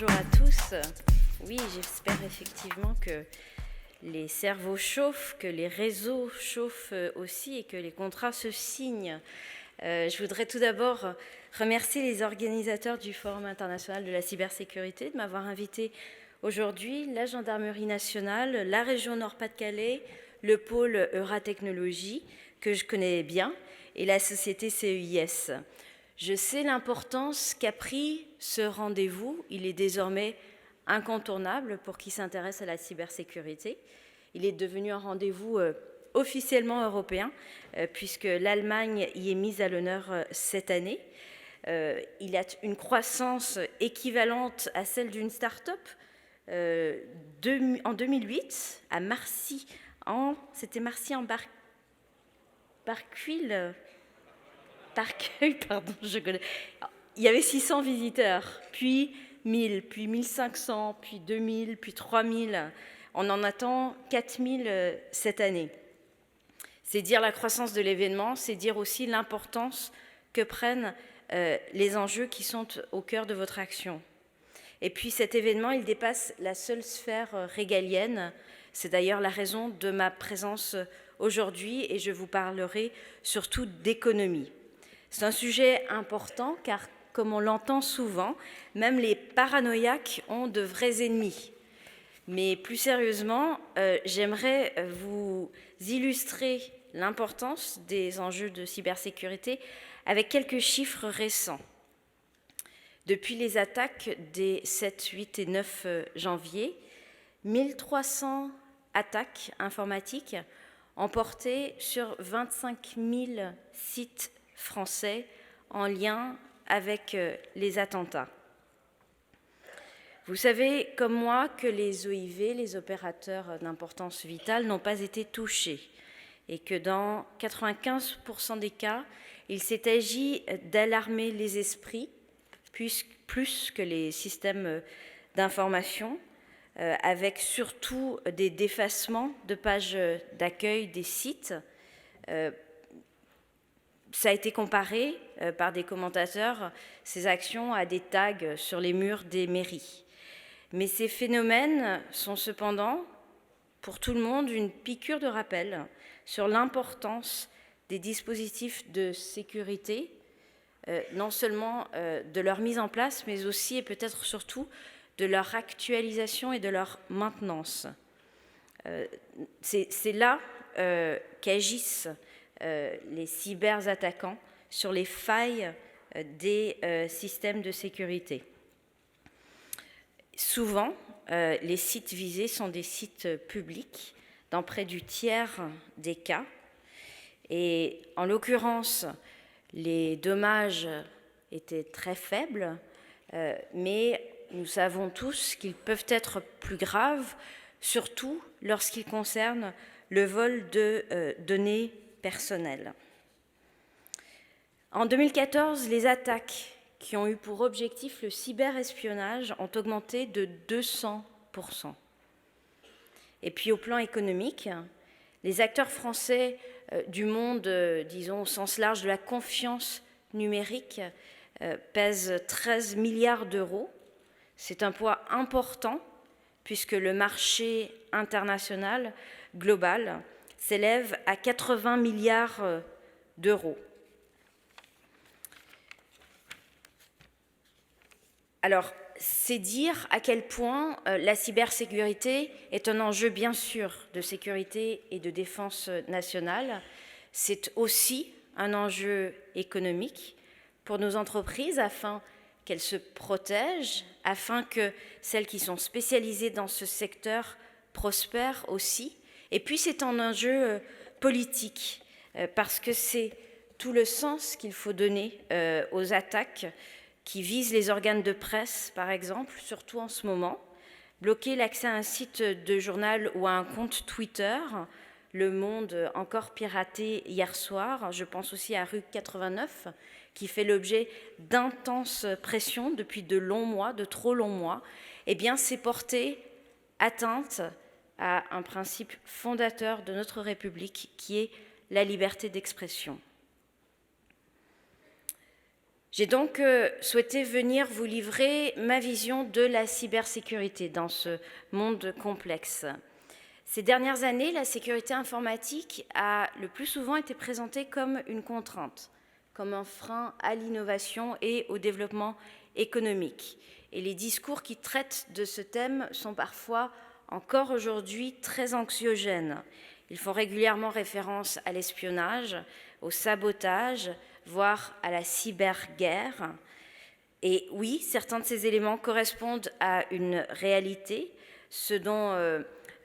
bonjour à tous. Oui, j'espère effectivement que les cerveaux chauffent, que les réseaux chauffent aussi et que les contrats se signent. Je voudrais tout d'abord remercier les organisateurs du Forum international de la cybersécurité de m'avoir invité aujourd'hui, la Gendarmerie nationale, la région Nord-Pas-de-Calais, le pôle Euratechnologie, que je connais bien, et la société CEIS. Je sais l'importance qu'a pris ce rendez-vous. Il est désormais incontournable pour qui s'intéresse à la cybersécurité. Il est devenu un rendez-vous officiellement européen, puisque l'Allemagne y est mise à l'honneur cette année. Il a une croissance équivalente à celle d'une start-up. En 2008, à Marcy, c'était Marcy en Barcuil, pardon, je connais. Il y avait 600 visiteurs, puis 1000, puis 1500, puis 2000, puis 3000. On en attend 4000 cette année. C'est dire la croissance de l'événement, c'est dire aussi l'importance que prennent les enjeux qui sont au cœur de votre action. Et puis cet événement, il dépasse la seule sphère régalienne. C'est d'ailleurs la raison de ma présence aujourd'hui et je vous parlerai surtout d'économie. C'est un sujet important car, comme on l'entend souvent, même les paranoïaques ont de vrais ennemis. Mais plus sérieusement, j'aimerais vous illustrer l'importance des enjeux de cybersécurité avec quelques chiffres récents. Depuis les attaques des 7, 8 et 9 janvier, 1300 attaques informatiques ont porté sur 25 000 sites français en lien avec les attentats. Vous savez, comme moi, que les OIV, les opérateurs d'importance vitale, n'ont pas été touchés et que dans 95% des cas, il s'est agi d'alarmer les esprits plus que les systèmes d'information, avec surtout des défacements de pages d'accueil des sites. Ça a été comparé par des commentateurs, ces actions, à des tags sur les murs des mairies. Mais ces phénomènes sont cependant, pour tout le monde, une piqûre de rappel sur l'importance des dispositifs de sécurité, non seulement de leur mise en place, mais aussi et peut-être surtout de leur actualisation et de leur maintenance. C'est là qu'agissent les cyberattaquants sur les failles des systèmes de sécurité. Souvent, les sites visés sont des sites publics dans près du tiers des cas. Et en l'occurrence, les dommages étaient très faibles, mais nous savons tous qu'ils peuvent être plus graves, surtout lorsqu'ils concernent le vol de données personnelles. En 2014, les attaques qui ont eu pour objectif le cyberespionnage ont augmenté de 200%. Et puis au plan économique, les acteurs français du monde, disons au sens large de la confiance numérique, pèsent 13 milliards d'euros. C'est un poids important puisque le marché international global s'élève à 80 milliards d'euros. Alors, c'est dire à quel point la cybersécurité est un enjeu, bien sûr, de sécurité et de défense nationale. C'est aussi un enjeu économique pour nos entreprises afin qu'elles se protègent, afin que celles qui sont spécialisées dans ce secteur prospèrent aussi. Et puis, c'est un enjeu politique, parce que c'est tout le sens qu'il faut donner aux attaques qui visent les organes de presse, par exemple, surtout en ce moment, bloquer l'accès à un site de journal ou à un compte Twitter, Le Monde encore piraté hier soir, je pense aussi à Rue 89, qui fait l'objet d'intenses pressions depuis de longs mois, de trop longs mois, eh bien c'est porter atteinte à un principe fondateur de notre République qui est la liberté d'expression. J'ai donc souhaité venir vous livrer ma vision de la cybersécurité dans ce monde complexe. Ces dernières années, la sécurité informatique a le plus souvent été présentée comme une contrainte, comme un frein à l'innovation et au développement économique. Et les discours qui traitent de ce thème sont parfois encore aujourd'hui très anxiogènes. Ils font régulièrement référence à l'espionnage, au sabotage, voire à la cyberguerre. Et oui, certains de ces éléments correspondent à une réalité, ce dont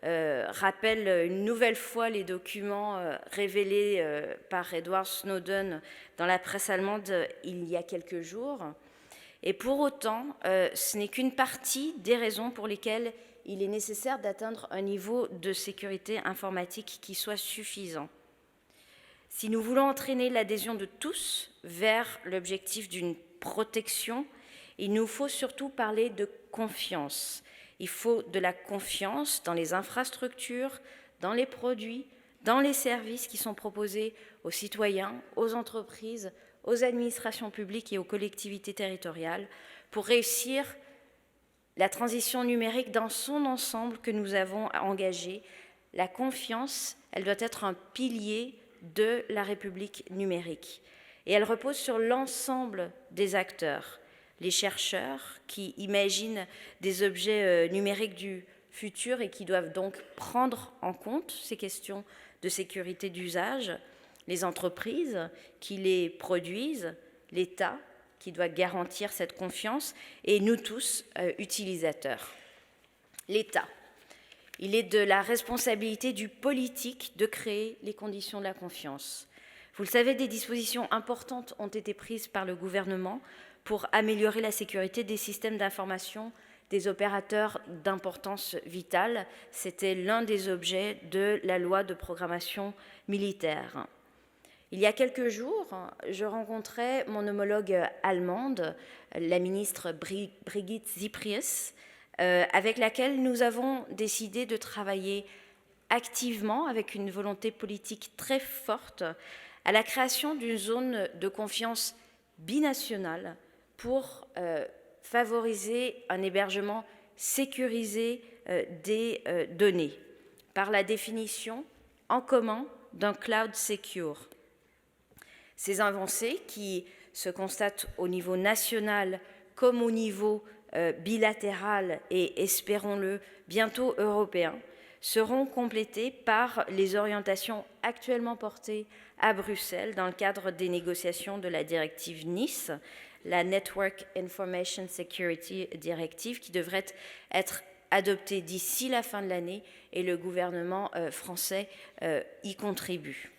rappellent une nouvelle fois les documents révélés par Edward Snowden dans la presse allemande il y a quelques jours. Et pour autant, ce n'est qu'une partie des raisons pour lesquelles il est nécessaire d'atteindre un niveau de sécurité informatique qui soit suffisant. Si nous voulons entraîner l'adhésion de tous vers l'objectif d'une protection, il nous faut surtout parler de confiance. Il faut de la confiance dans les infrastructures, dans les produits, dans les services qui sont proposés aux citoyens, aux entreprises, aux administrations publiques et aux collectivités territoriales pour réussir la transition numérique dans son ensemble que nous avons engagée. La confiance, elle doit être un pilier de la République numérique. Et elle repose sur l'ensemble des acteurs, les chercheurs qui imaginent des objets numériques du futur et qui doivent donc prendre en compte ces questions de sécurité d'usage, les entreprises qui les produisent, l'État qui doit garantir cette confiance et nous tous, utilisateurs. L'État. Il est de la responsabilité du politique de créer les conditions de la confiance. Vous le savez, des dispositions importantes ont été prises par le gouvernement pour améliorer la sécurité des systèmes d'information des opérateurs d'importance vitale. C'était l'un des objets de la loi de programmation militaire. Il y a quelques jours, je rencontrais mon homologue allemande, la ministre Brigitte Zypries, avec laquelle nous avons décidé de travailler activement, avec une volonté politique très forte, à la création d'une zone de confiance binationale pour favoriser un hébergement sécurisé des données, par la définition en commun d'un cloud secure. Ces avancées qui se constatent au niveau national comme au niveau bilatéral et, espérons-le, bientôt européen, seront complétées par les orientations actuellement portées à Bruxelles dans le cadre des négociations de la directive Nice, la Network Information Security Directive, qui devrait être adoptée d'ici la fin de l'année et le gouvernement français y contribue.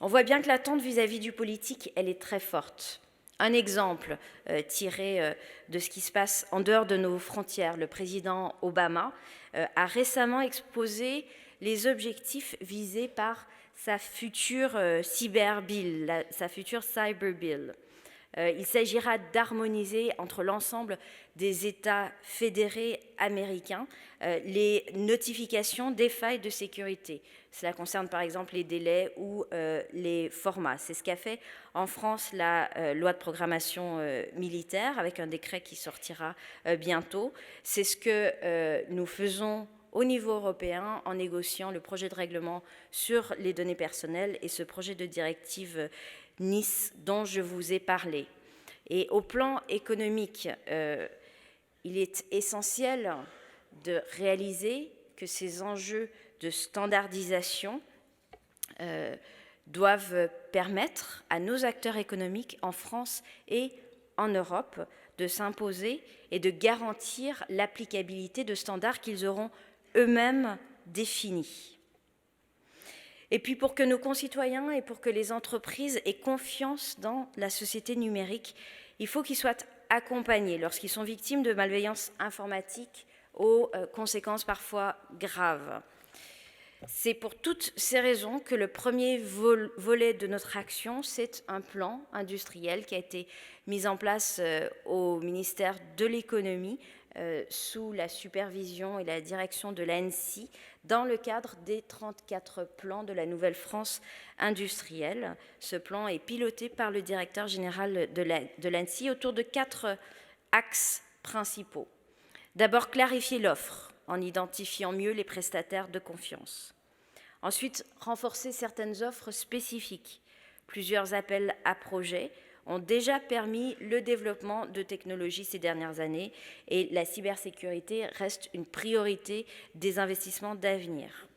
On voit bien que l'attente vis-à-vis du politique, elle est très forte. Un exemple tiré de ce qui se passe en dehors de nos frontières. Le président Obama a récemment exposé les objectifs visés par sa future cyber bill, sa future cyber bill. Il s'agira d'harmoniser entre l'ensemble des États fédérés américains les notifications des failles de sécurité. Cela concerne par exemple les délais ou les formats. C'est ce qu'a fait en France la loi de programmation militaire avec un décret qui sortira bientôt. C'est ce que nous faisons au niveau européen en négociant le projet de règlement sur les données personnelles et ce projet de directive Nice dont je vous ai parlé. Et au plan économique, il est essentiel de réaliser que ces enjeux de standardisation doivent permettre à nos acteurs économiques en France et en Europe de s'imposer et de garantir l'applicabilité de standards qu'ils auront eux-mêmes définis. Et puis pour que nos concitoyens et pour que les entreprises aient confiance dans la société numérique, il faut qu'ils soient accompagnés lorsqu'ils sont victimes de malveillance informatique aux conséquences parfois graves. C'est pour toutes ces raisons que le premier volet de notre action, c'est un plan industriel qui a été mis en place au ministère de l'économie sous la supervision et la direction de l'ANSSI dans le cadre des 34 plans de la Nouvelle France industrielle. Ce plan est piloté par le directeur général de l'ANSSI autour de 4 axes principaux. D'abord, clarifier l'offre en identifiant mieux les prestataires de confiance. Ensuite, renforcer certaines offres spécifiques. Plusieurs appels à projets ont déjà permis le développement de technologies ces dernières années et la cybersécurité reste une priorité des investissements d'avenir.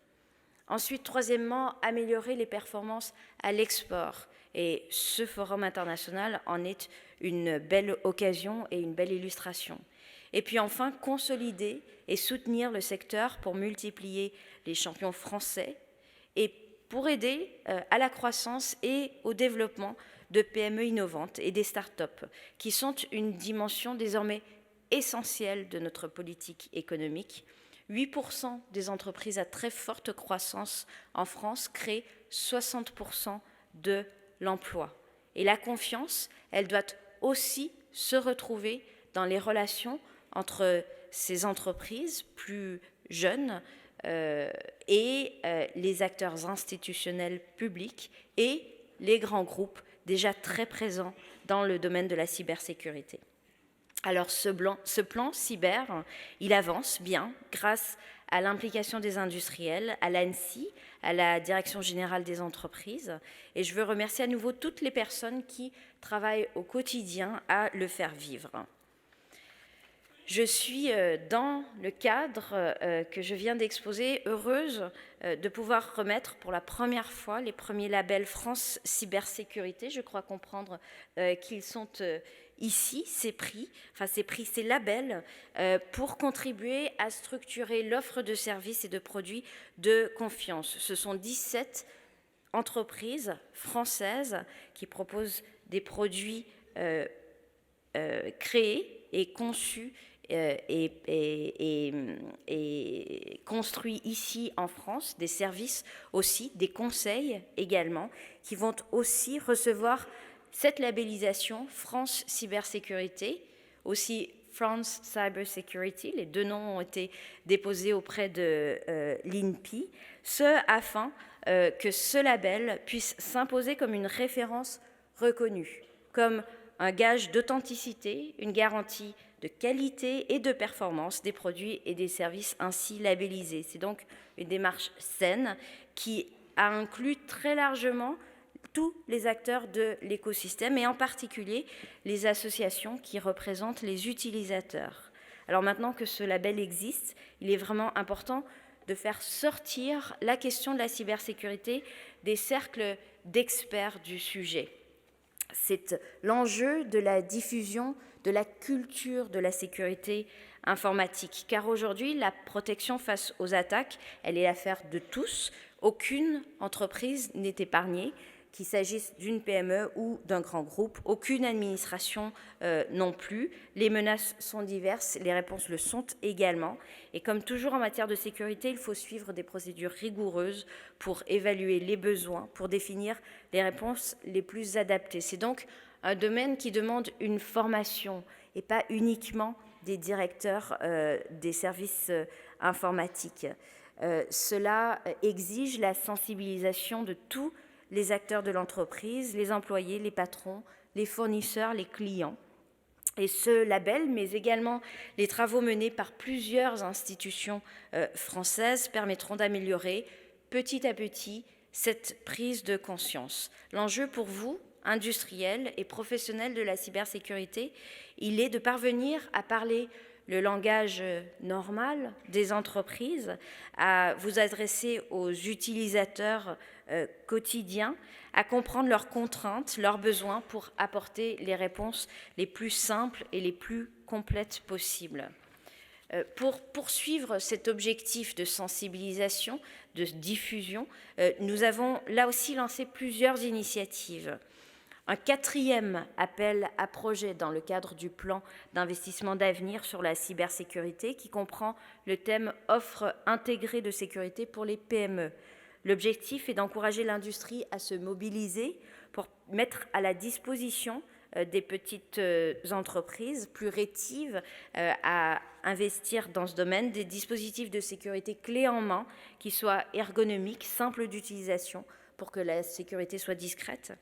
Ensuite, troisièmement, améliorer les performances à l'export. Et ce forum international en est une belle occasion et une belle illustration. Et puis enfin, consolider et soutenir le secteur pour multiplier les champions français et pour aider à la croissance et au développement de PME innovantes et des start-up, qui sont une dimension désormais essentielle de notre politique économique. 8% des entreprises à très forte croissance en France créent 60% de l'emploi. Et la confiance, elle doit aussi se retrouver dans les relations entre ces entreprises plus jeunes et les acteurs institutionnels publics et les grands groupes déjà très présents dans le domaine de la cybersécurité. Alors ce plan cyber, il avance bien grâce à l'implication des industriels, à l'ANSSI, à la Direction générale des entreprises. Et je veux remercier à nouveau toutes les personnes qui travaillent au quotidien à le faire vivre. Je suis, dans le cadre que je viens d'exposer, heureuse de pouvoir remettre pour la première fois les premiers labels France Cybersécurité. Je crois comprendre qu'ils sont ici, ces prix, ces labels, pour contribuer à structurer l'offre de services et de produits de confiance. Ce sont 17 entreprises françaises qui proposent des produits créés et conçus et construits ici en France, des services aussi, des conseils également, qui vont aussi recevoir cette labellisation France Cybersécurité, aussi France Cyber Security. Les deux noms ont été déposés auprès de l'INPI, ce afin que ce label puisse s'imposer comme une référence reconnue, comme un gage d'authenticité, une garantie de qualité et de performance des produits et des services ainsi labellisés. C'est donc une démarche saine qui a inclus très largement tous les acteurs de l'écosystème et en particulier les associations qui représentent les utilisateurs. Alors maintenant que ce label existe, il est vraiment important de faire sortir la question de la cybersécurité des cercles d'experts du sujet. C'est l'enjeu de la diffusion de la culture de la sécurité informatique, car aujourd'hui, la protection face aux attaques, elle est l'affaire de tous. Aucune entreprise n'est épargnée, qu'il s'agisse d'une PME ou d'un grand groupe, aucune administration non plus. Les menaces sont diverses, les réponses le sont également. Et comme toujours en matière de sécurité, il faut suivre des procédures rigoureuses pour évaluer les besoins, pour définir les réponses les plus adaptées. C'est donc un domaine qui demande une formation et pas uniquement des directeurs des services informatiques. Cela exige la sensibilisation de tous les acteurs de l'entreprise, les employés, les patrons, les fournisseurs, les clients. Et ce label, mais également les travaux menés par plusieurs institutions françaises permettront d'améliorer petit à petit cette prise de conscience. L'enjeu pour vous, industriels et professionnels de la cybersécurité, il est de parvenir à parler le langage normal des entreprises, à vous adresser aux utilisateurs quotidiens, à comprendre leurs contraintes, leurs besoins pour apporter les réponses les plus simples et les plus complètes possibles. Pour poursuivre cet objectif de sensibilisation, de diffusion, nous avons là aussi lancé plusieurs initiatives. Un 4e appel à projet dans le cadre du plan d'investissement d'avenir sur la cybersécurité qui comprend le thème « Offre intégrée de sécurité pour les PME ». L'objectif est d'encourager l'industrie à se mobiliser pour mettre à la disposition des petites entreprises plus rétives à investir dans ce domaine, des dispositifs de sécurité clés en main qui soient ergonomiques, simples d'utilisation pour que la sécurité soit discrète.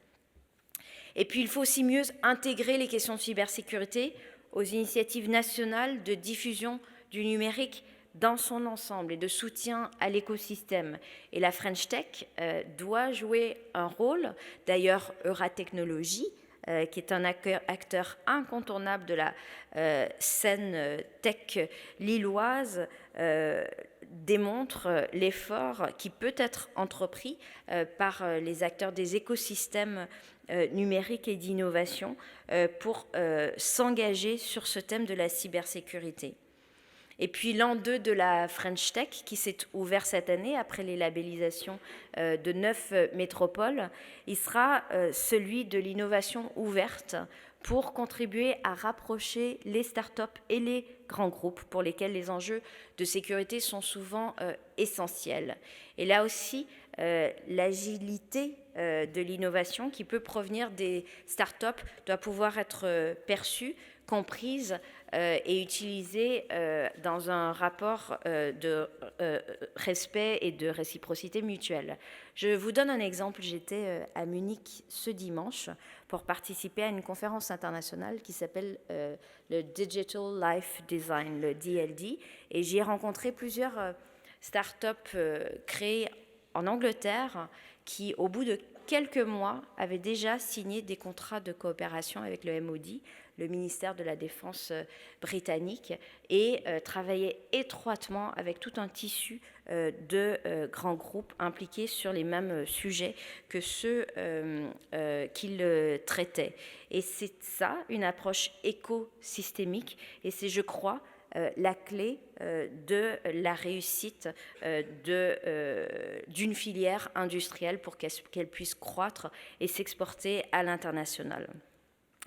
Et puis il faut aussi mieux intégrer les questions de cybersécurité aux initiatives nationales de diffusion du numérique dans son ensemble et de soutien à l'écosystème. Et la French Tech doit jouer un rôle. D'ailleurs, Euratechnologie, qui est un acteur incontournable de la scène tech lilloise, démontre l'effort qui peut être entrepris par les acteurs des écosystèmes numériques et d'innovation pour s'engager sur ce thème de la cybersécurité. Et puis l'an 2 de la French Tech, qui s'est ouvert cette année après les labellisations de 9 métropoles, il sera celui de l'innovation ouverte pour contribuer à rapprocher les startups et les grands groupes pour lesquels les enjeux de sécurité sont souvent essentiels. Et là aussi, l'agilité de l'innovation qui peut provenir des startups doit pouvoir être perçue, comprise et utilisée dans un rapport de respect et de réciprocité mutuelle. Je vous donne un exemple. J'étais à Munich ce dimanche pour participer à une conférence internationale qui s'appelle le Digital Life Design, le DLD, et j'y ai rencontré plusieurs startups créées en Angleterre qui, au bout de quelques mois, avaient déjà signé des contrats de coopération avec le MOD, le ministère de la Défense britannique, et travaillaient étroitement avec tout un tissu de grands groupes impliqués sur les mêmes sujets que ceux qu'ils traitaient. Et c'est ça, une approche écosystémique, et c'est, je crois, la clé de la réussite d'une filière industrielle pour qu'elle puisse croître et s'exporter à l'international.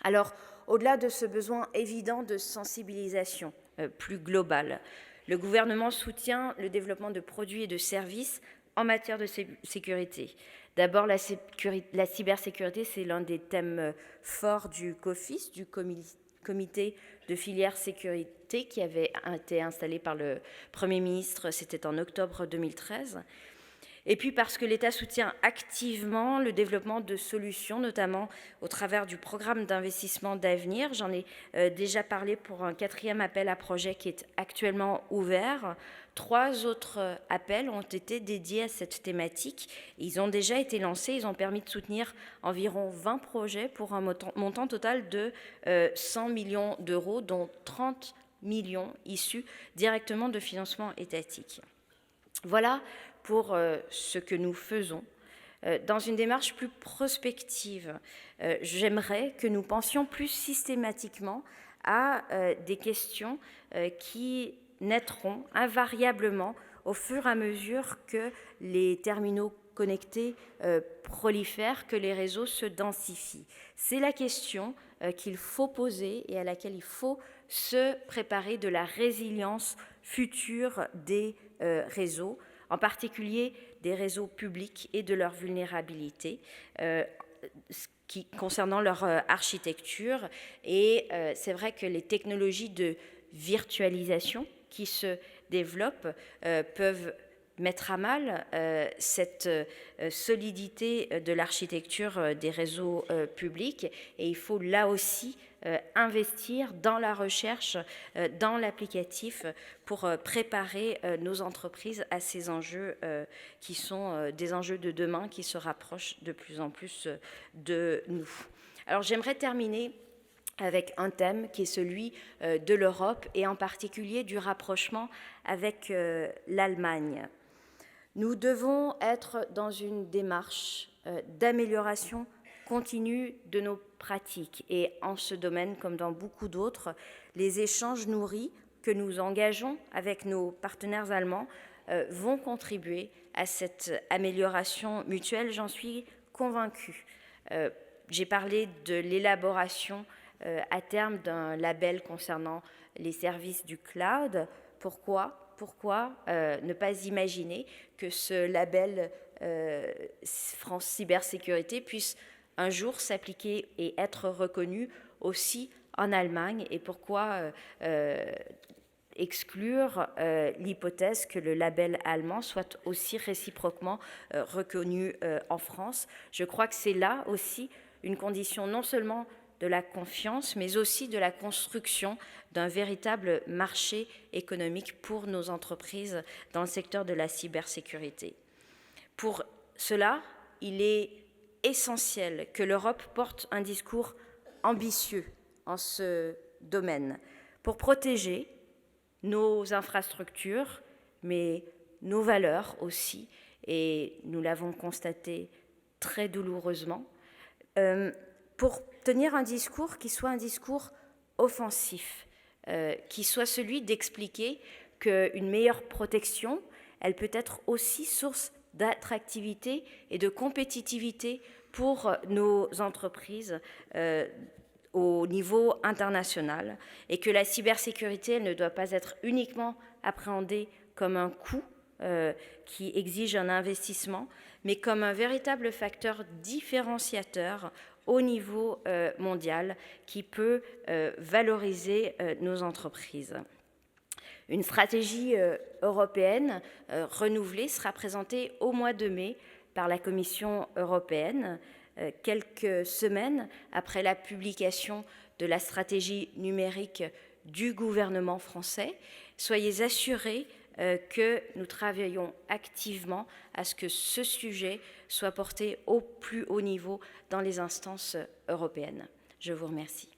Alors, au-delà de ce besoin évident de sensibilisation plus globale, le gouvernement soutient le développement de produits et de services en matière de sécurité. D'abord, la cybersécurité, c'est l'un des thèmes forts du COFIS, du comité de filière sécurité, qui avait été installé par le Premier ministre, c'était en octobre 2013. Et puis parce que l'État soutient activement le développement de solutions, notamment au travers du programme d'investissement d'avenir. J'en ai déjà parlé pour un 4e appel à projet qui est actuellement ouvert. 3 autres appels ont été dédiés à cette thématique. Ils ont déjà été lancés. Ils ont permis de soutenir environ 20 projets pour un montant total de 100 millions d'euros, dont 30 millions issus directement de financement étatique. Voilà pour ce que nous faisons. Dans une démarche plus prospective, j'aimerais que nous pensions plus systématiquement à des questions qui naîtront invariablement au fur et à mesure que les terminaux connectés prolifèrent, que les réseaux se densifient. C'est la question qu'il faut poser et à laquelle il faut se préparer de la résilience future des réseaux, en particulier des réseaux publics et de leur vulnérabilité concernant leur architecture. Et c'est vrai que les technologies de virtualisation qui se développent peuvent mettre à mal cette solidité de l'architecture des réseaux publics. Et il faut là aussi investir dans la recherche, dans l'applicatif pour préparer nos entreprises à ces enjeux qui sont des enjeux de demain qui se rapprochent de plus en plus de nous. Alors j'aimerais terminer avec un thème qui est celui de l'Europe et en particulier du rapprochement avec l'Allemagne. Nous devons être dans une démarche d'amélioration continue de nos pratiques. Et en ce domaine, comme dans beaucoup d'autres, les échanges nourris que nous engageons avec nos partenaires allemands vont contribuer à cette amélioration mutuelle, j'en suis convaincue. J'ai parlé de l'élaboration à terme d'un label concernant les services du cloud. Pourquoi ne pas imaginer que ce label France Cybersécurité puisse un jour s'appliquer et être reconnu aussi en Allemagne, et pourquoi exclure l'hypothèse que le label allemand soit aussi réciproquement reconnu en France. Je crois que c'est là aussi une condition non seulement de la confiance, mais aussi de la construction d'un véritable marché économique pour nos entreprises dans le secteur de la cybersécurité. Pour cela, il est essentiel que l'Europe porte un discours ambitieux en ce domaine pour protéger nos infrastructures, mais nos valeurs aussi, et nous l'avons constaté très douloureusement, pour tenir un discours qui soit un discours offensif, qui soit celui d'expliquer qu'une meilleure protection, elle peut être aussi source d'attractivité et de compétitivité pour nos entreprises au niveau international, et que la cybersécurité, elle ne doit pas être uniquement appréhendée comme un coût qui exige un investissement, mais comme un véritable facteur différenciateur au niveau mondial qui peut valoriser nos entreprises. Une stratégie européenne renouvelée sera présentée au mois de mai par la Commission européenne, quelques semaines après la publication de la stratégie numérique du gouvernement français. Soyez assurés que nous travaillons activement à ce que ce sujet soit porté au plus haut niveau dans les instances européennes. Je vous remercie.